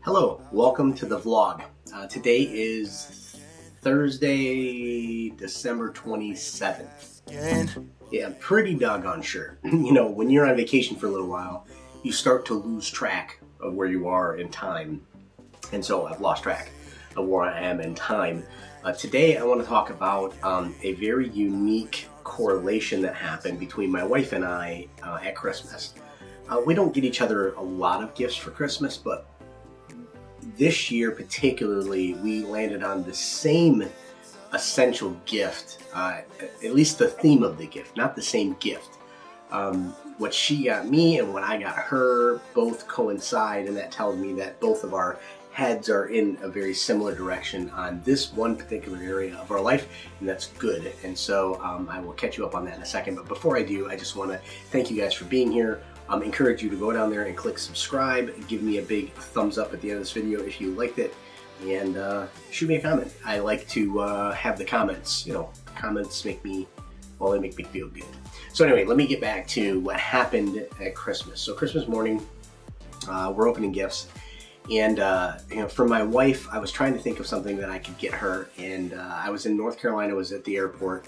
Hello, welcome to the vlog. Today is Thursday, December 27th. Yeah, I'm pretty doggone sure. When you're on vacation for a little while, you start to lose track of where you are in time. And so I've lost track of where I am in time. Today I want to talk about a very unique correlation that happened between my wife and I at Christmas. We don't get each other a lot of gifts for Christmas, but this year particularly, we landed on the same essential gift, at least the theme of the gift, not the same gift. What she got me and what I got her both coincide, and that tells me that both of our heads are in a very similar direction on this one particular area of our life, and that's good. And so I will catch you up on that in a second. But before I do, I just want to thank you guys for being here. Encourage you to go down there and click subscribe. Give me a big thumbs up at the end of this video if you liked it, and shoot me a comment. I like to have the comments. Comments make me, well, they make me feel good. So anyway, let me get back to what happened at Christmas. So Christmas morning, we're opening gifts, and for my wife, I was trying to think of something that I could get her, and I was in North Carolina, I was at the airport,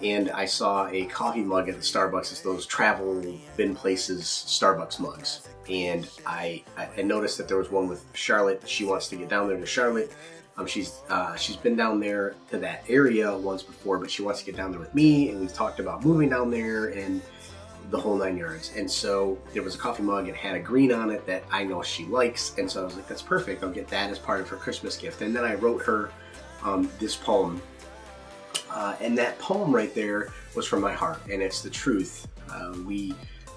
and I saw a coffee mug at the Starbucks. It's those travel bin places Starbucks mugs. And I noticed that there was one with Charlotte. She wants to get down there to Charlotte. She's been down there to that area once before, but she wants to get down there with me, and we've talked about moving down there and the whole 9 yards. And so there was a coffee mug. It had a green on it that I know she likes, and so I was like, that's perfect. I'll get that as part of her Christmas gift. And then I wrote her this poem. And that poem right there was from my heart, and it's the truth.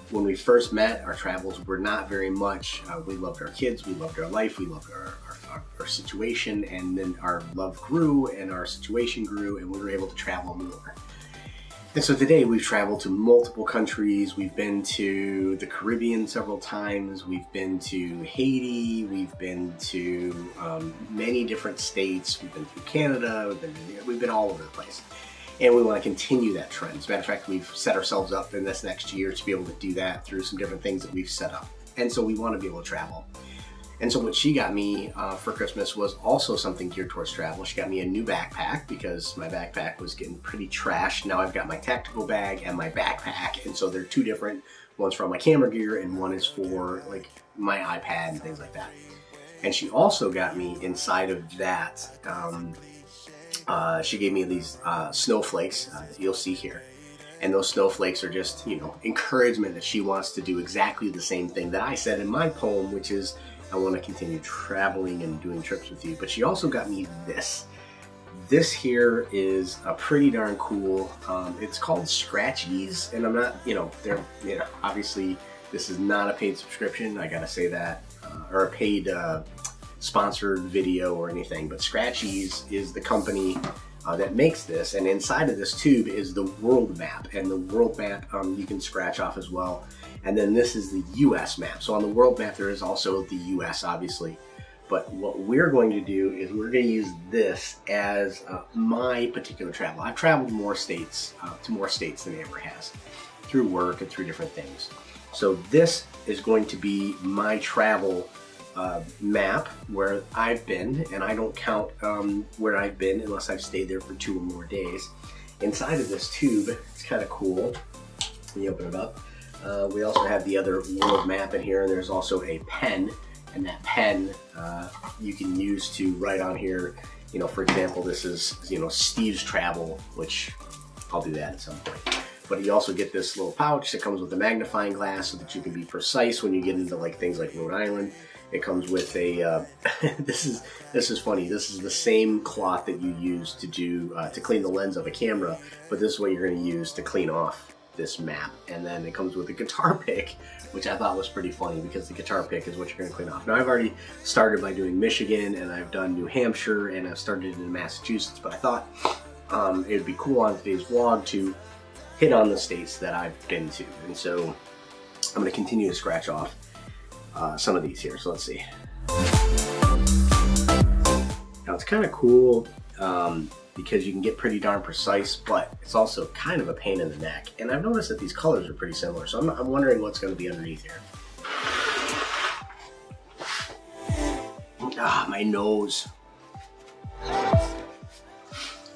When we first met, our travels were not very much. We loved our kids, we loved our life, we loved our situation, and then our love grew and our situation grew, and we were able to travel more. And so today we've traveled to multiple countries. We've been to the Caribbean several times. We've been to Haiti. We've been to many different states. We've been through Canada. We've been all over the place. And we want to continue that trend. As a matter of fact, we've set ourselves up in this next year to be able to do that through some different things that we've set up. And so we want to be able to travel. And so what she got me for Christmas was also something geared towards travel. She got me a new backpack because my backpack was getting pretty trashed. Now I've got my tactical bag and my backpack, and so they're two different. One's for my camera gear and one is for like my iPad and things like that. And she also got me inside of that, she gave me these snowflakes that you'll see here. And those snowflakes are just, encouragement that she wants to do exactly the same thing that I said in my poem, which is, I want to continue traveling and doing trips with you. But she also got me this. This here is a pretty darn cool. It's called Scratchies, and I'm not, obviously this is not a paid subscription. I gotta say that, or a paid sponsored video or anything. But Scratchies is the company that makes this, and inside of this tube is the world map, and the world map you can scratch off as well. And then this is the US map. So on the world map there is also the US, obviously. But what we're going to do is we're going to use this as my particular travel. I've traveled to more states than Amber has, through work and through different things. So this is going to be my travel map where I've been, and I don't count where I've been unless I've stayed there for 2 or more days. Inside of this tube, it's kind of cool. When you open it up, we also have the other world map in here, and there's also a pen, and that pen you can use to write on here. For example, this is Steve's travel, which I'll do that at some point. But you also get this little pouch that comes with a magnifying glass so that you can be precise when you get into things like Rhode Island. It comes with a this is funny. This is the same cloth that you use to clean the lens of a camera, but this is what you're going to use to clean off this map. And then it comes with a guitar pick, which I thought was pretty funny because the guitar pick is what you're going to clean off. Now I've already started by doing Michigan, and I've done New Hampshire, and I've started in Massachusetts, but I thought it would be cool on today's vlog to hit on the states that I've been to. And so I'm going to continue to scratch off some of these here. So let's see. Now it's kind of cool because you can get pretty darn precise, but it's also kind of a pain in the neck. And I've noticed that these colors are pretty similar, so I'm wondering what's going to be underneath here. My nose.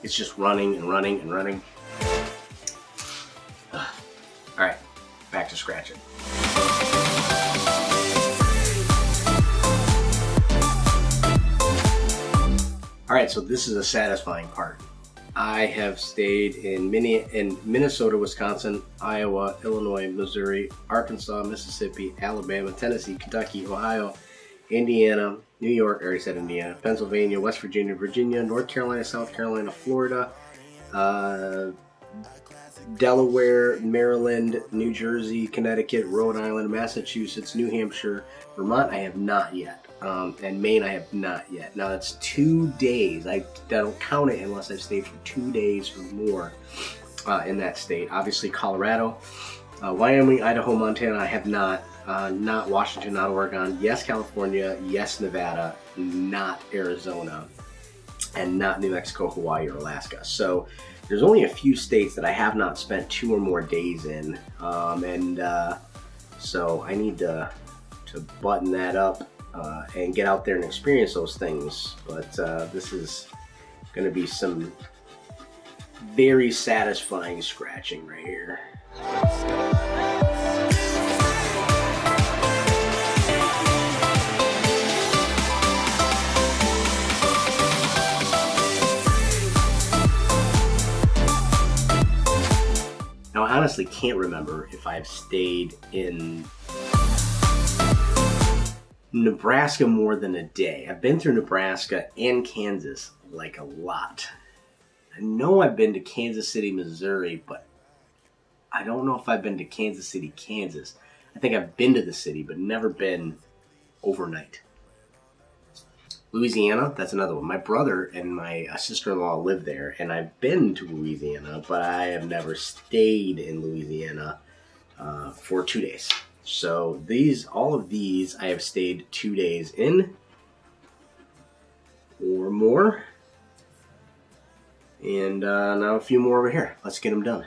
It's just running and running and running. All right, back to scratching. All right, so this is a satisfying part. I have stayed in Minnesota, Wisconsin, Iowa, Illinois, Missouri, Arkansas, Mississippi, Alabama, Tennessee, Kentucky, Ohio, Indiana, New York, I already said Indiana, Pennsylvania, West Virginia, Virginia, North Carolina, South Carolina, Florida, Delaware, Maryland, New Jersey, Connecticut, Rhode Island, Massachusetts, New Hampshire, Vermont I have not yet, and Maine I have not yet. Now that's 2 days. I don't count it unless I've stayed for 2 days or more in that state. Obviously Colorado, Wyoming, Idaho, Montana I have not. Not Washington, not Oregon. Yes, California. Yes, Nevada. Not Arizona. And not New Mexico, Hawaii, or Alaska. So there's only a few states that I have not spent 2 or more days in. So I need to button that up and get out there and experience those things. But this is going to be some very satisfying scratching right here. Now, I honestly can't remember if I've stayed in Nebraska more than a day. I've been through Nebraska and Kansas like a lot. I know I've been to Kansas City, Missouri, but I don't know if I've been to Kansas City, Kansas. I think I've been to the city, but never been overnight. Louisiana, that's another one. My brother and my sister-in-law live there, and I've been to Louisiana, but I have never stayed in Louisiana for 2 days. So all of these, I have stayed 2 days in or more. And now a few more over here. Let's get them done.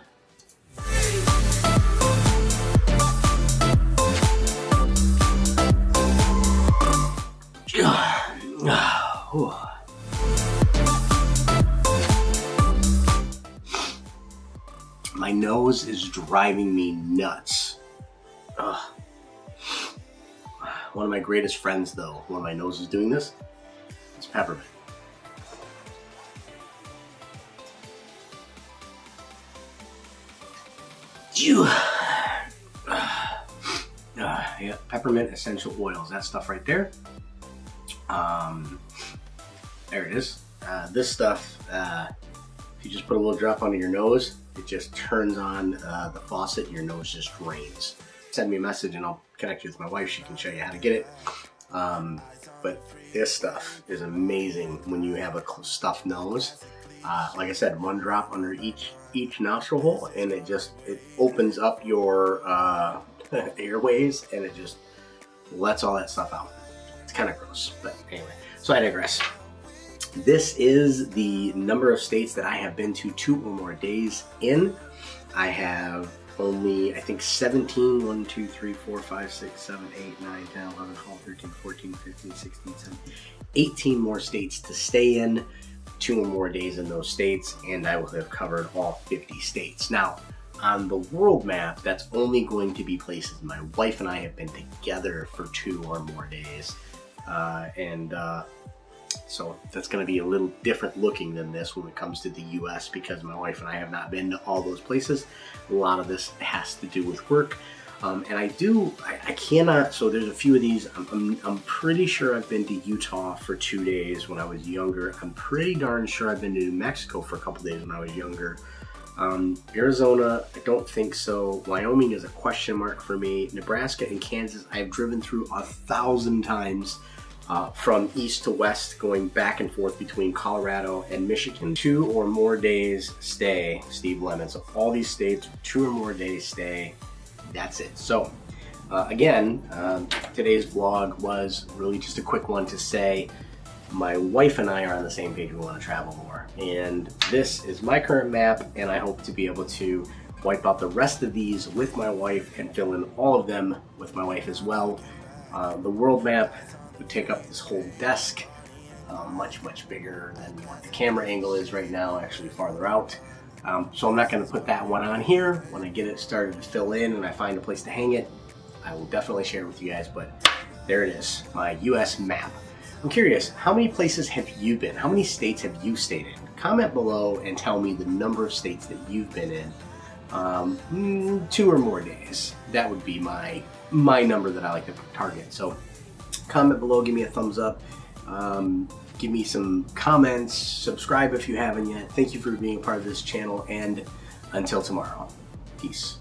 My nose is driving me nuts. One of my greatest friends, though, when my nose is doing this, it's peppermint. Yeah, peppermint essential oils, that stuff right there. There it is. This stuff, if you just put a little drop under your nose, it just turns on the faucet and your nose just drains. Send me a message and I'll connect you with my wife. She can show you how to get it. But this stuff is amazing when you have a stuffed nose. Like I said, 1 drop under each nostril hole, and it opens up your airways, and it just lets all that stuff out. It's kind of gross, but anyway. So I digress. This is the number of states that I have been to 2 or more days in. I have only, I think, 17, 1, 2, 3, 4, 5, 6, 7, 8, 9, 10, 11, 12, 13, 14, 15, 16, 17, 18 more states to stay in, 2 or more days in those states, and I will have covered all 50 states. Now, on the world map, that's only going to be places my wife and I have been together for 2 or more days. So that's going to be a little different looking than this when it comes to the US, because my wife and I have not been to all those places. A lot of this has to do with work. And I cannot, so there's a few of these. I'm pretty sure I've been to Utah for 2 days when I was younger. I'm pretty darn sure I've been to New Mexico for a couple days when I was younger. Arizona, I don't think so. Wyoming is a question mark for me. Nebraska and Kansas, I've driven through 1,000 times. From east to west, going back and forth between Colorado and Michigan. 2 or more days stay, Steve Lemon. So all these states, 2 or more days stay, that's it. So again, today's vlog was really just a quick one to say my wife and I are on the same page. We want to travel more. And this is my current map, and I hope to be able to wipe out the rest of these with my wife and fill in all of them with my wife as well. The world map, would take up this whole desk. Much bigger than what the camera angle is right now, actually farther out. So I'm not going to put that one on here. When I get it started to fill in and I find a place to hang it, I will definitely share it with you guys. But there it is, my US map. I'm curious, how many places have you been? How many states have you stayed in? Comment below and tell me the number of states that you've been in. 2 or more days. That would be my number that I like to target. So comment below, give me a thumbs up. Give me some comments, subscribe if you haven't yet. Thank you for being a part of this channel, and until tomorrow, peace.